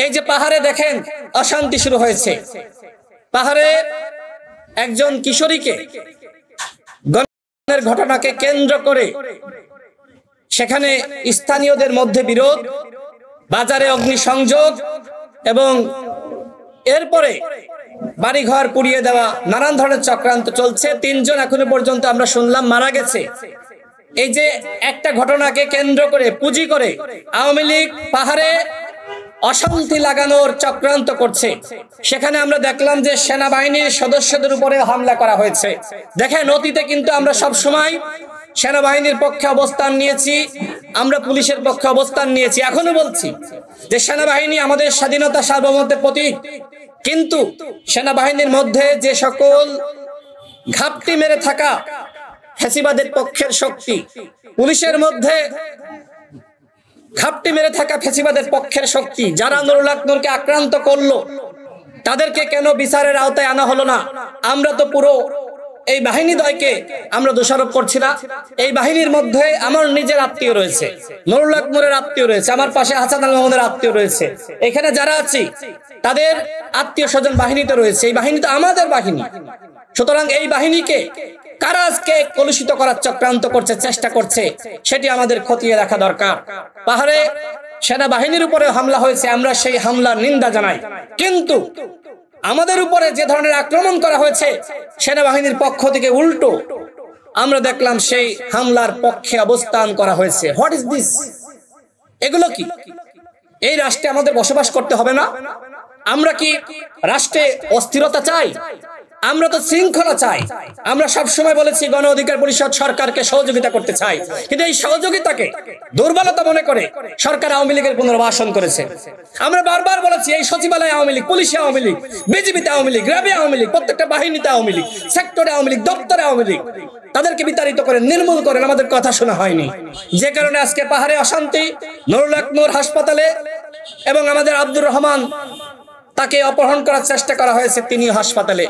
এই যে পাহাড়ে দেখেন অশান্তি শুরু হয়েছে। পাহাড়ে একজন কিশোরীকে গণের ঘটনাকে কেন্দ্র করে সেখানে স্থানীয়দের মধ্যে বিরোধ, বাজারে অগ্নিসংযোগ এবং এরপরে বাড়িঘর পুড়িয়ে দেওয়া, নানান ধরনের চক্রান্ত চলছে। 3 জন এখনো পর্যন্ত আমরা শুনলাম মারা গেছে। এই যে একটা ঘটনাকে কেন্দ্র করে পুঁজি করে আওয়ামী লীগ পাহাড়ে অশান্তি লাগানোর চক্রান্ত করছে। সেখানে আমরা দেখলাম যে সেনাবাহিনীর সদস্যদের উপরে হামলা করা হয়েছে। দেখেন, অতীতে কিন্তু আমরা সব সময় সেনাবাহিনীর পক্ষে অবস্থান নিয়েছি, আমরা পুলিশের পক্ষে অবস্থান নিয়েছি। এখনো বলছি যে সেনাবাহিনী আমাদের স্বাধীনতা সার্বভৌমত্বের প্রতীক, কিন্তু সেনাবাহিনীর মধ্যে যে সকল ঘাপটি মেরে থাকা ফ্যাসিবাদের পক্ষের শক্তি, পুলিশের মধ্যে ঘাপটি মেরে থাকা ফ্যাসিবাদের পক্ষের শক্তি, যারা নুরুল হক নূরকে আক্রান্ত করলো, তাদেরকে কেন বিচারের আওতায় আনা হলো না? আমরা তো পুরো এই বাহিনী দ্বয়কে আমরা দোষারোপ করছি না। এই বাহিনীর মধ্যে আমার নিজের আত্মীয় রয়েছে, নুরুল হক নূরের আত্মীয় রয়েছে, আমার পাশে হাসান আল মামুনের আত্মীয় রয়েছে, এখানে যারা আছি তাদের আত্মীয় স্বজন বাহিনীতে রয়েছে। এই বাহিনী তো আমাদের বাহিনী। সুতরাং এই বাহিনীকে কারা আজকে কলুষিত করার চক্রান্ত করছে, চেষ্টা করছে, সেটি আমাদের খতিয়ে দেখা দরকার। পাহাড়ে সেনাবাহিনীর উপরে হামলা হয়েছে, আমরা সেই হামলার নিন্দা জানাই, কিন্তু আমাদের উপরে যে ধরনের আক্রমণ করা হয়েছে সেনাবাহিনীর পক্ষ থেকে উল্টো আমরা দেখলাম সেই হামলার পক্ষে অবস্থান করা হয়েছে। What is this? এগুলো কি? এই রাষ্ট্রে আমাদের বসবাস করতে হবে না? আমরা কি রাষ্ট্রে অস্থিরতা চাই? আমরা তো শৃঙ্খলা চাই। আমরা সব সময় বলেছি গণ অধিকার পরিষদ সরকারকে সহযোগিতা করতে চাই, কিন্তু এই সহযোগিতাকে দুর্বলতা মনে করে সরকার আওয়ামী লীগের পুনর্বাসন করেছে। আমরা বারবার বলেছি এই সচিবালয়ে আওয়ামী লীগ, পুলিশে আওয়ামী লীগ, বিজিবিতে আওয়ামী লীগ, র্যাবে আওয়ামী লীগ, প্রত্যেকটা বাহিনীতে আওয়ামী লীগ, সেক্টরে আওয়ামী লীগ, দপ্তরে আওয়ামী লীগ, তাদেরকে বিতাড়িত করেন, নির্মূল করেন, আমাদের কথা শোনা হয়নি। যে কারণে আজকে পাহাড়ে অশান্তি, নুরুল হক নূর হাসপাতালে এবং আমাদের আব্দুর রহমান, তাকে অপহরণ করার চেষ্টা করা হয়েছে, তিনি হাসপাতালে।